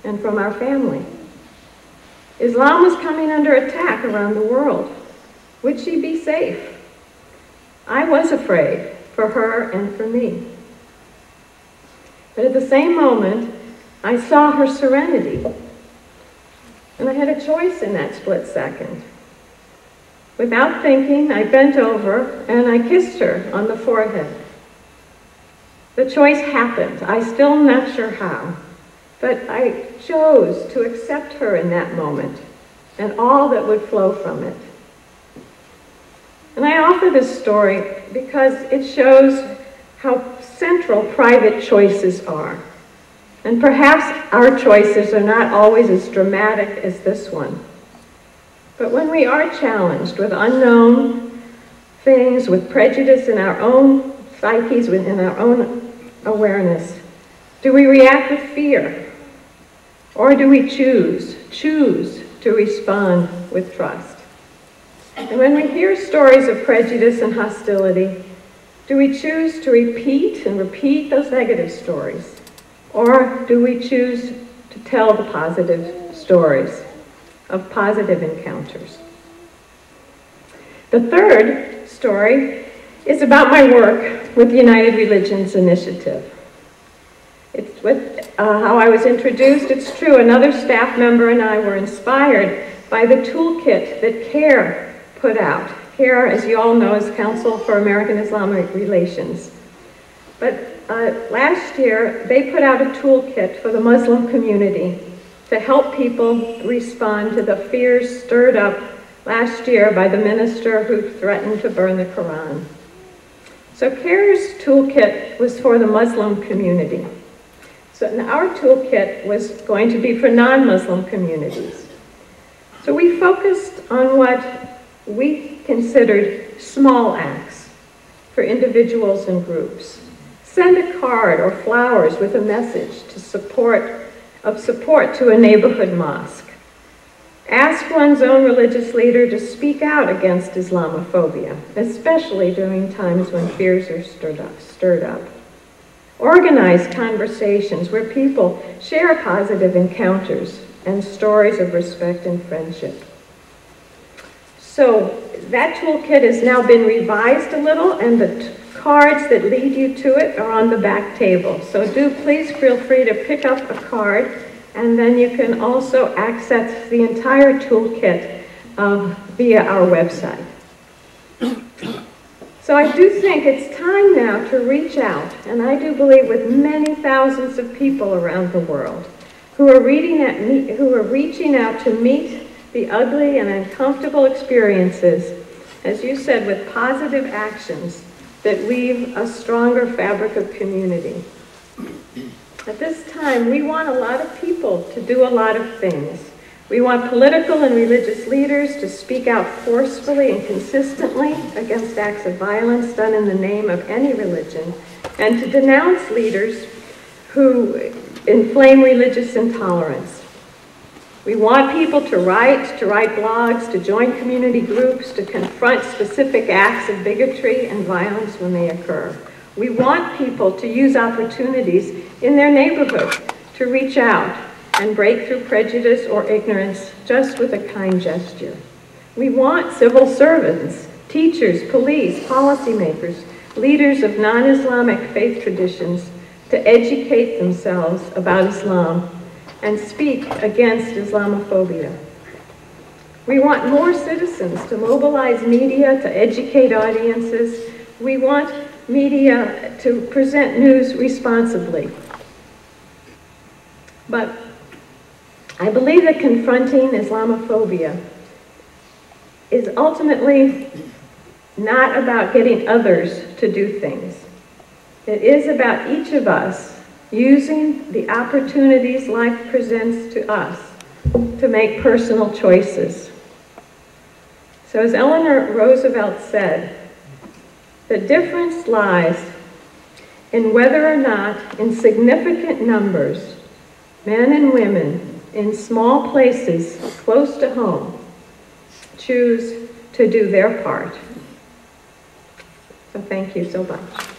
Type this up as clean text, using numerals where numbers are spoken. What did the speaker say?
and from our family. Islam was coming under attack around the world. Would she be safe? I was afraid for her and for me. But at the same moment, I saw her serenity. And I had a choice in that split second. Without thinking, I bent over and I kissed her on the forehead. The choice happened. I still am not sure how. But I chose to accept her in that moment and all that would flow from it. And I offer this story because it shows how central private choices are. And perhaps our choices are not always as dramatic as this one. But when we are challenged with unknown things, with prejudice in our own psyches, within our own awareness, do we react with fear? Or do we choose to respond with trust? And when we hear stories of prejudice and hostility, do we choose to repeat those negative stories? Or do we choose to tell the positive stories of positive encounters? The third story is about my work with the United Religions Initiative. It's with how I was introduced. It's true, another staff member and I were inspired by the toolkit that CARE put out. CARE, as you all know, is Council for American Islamic Relations. But last year, they put out a toolkit for the Muslim community to help people respond to the fears stirred up last year by the minister who threatened to burn the Quran. So CARE's toolkit was for the Muslim community. So our toolkit was going to be for non-Muslim communities. So we focused on what we considered small acts for individuals and groups. Send a card or flowers with a message of support to a neighborhood mosque. Ask one's own religious leader to speak out against Islamophobia, especially during times when fears are stirred up. Organize conversations where people share positive encounters and stories of respect and friendship. So that toolkit has now been revised a little, and the cards that lead you to it are on the back table. So please feel free to pick up a card, and then you can also access the entire toolkit via our website. So I do think it's time now to reach out, and I do believe with many thousands of people around the world who are reaching out to meet the ugly and uncomfortable experiences, as you said, with positive actions that weave a stronger fabric of community. At this time, we want a lot of people to do a lot of things. We want political and religious leaders to speak out forcefully and consistently against acts of violence done in the name of any religion, and to denounce leaders who inflame religious intolerance. We want people to write blogs, to join community groups, to confront specific acts of bigotry and violence when they occur. We want people to use opportunities in their neighborhood to reach out and break through prejudice or ignorance just with a kind gesture. We want civil servants, teachers, police, policymakers, leaders of non-Islamic faith traditions to educate themselves about Islam and speak against Islamophobia. We want more citizens to mobilize media to educate audiences. We want media to present news responsibly. But I believe that confronting Islamophobia is ultimately not about getting others to do things. It is about each of us using the opportunities life presents to us to make personal choices. So as Eleanor Roosevelt said, the difference lies in whether or not in significant numbers, men and women in small places close to home choose to do their part. So thank you so much.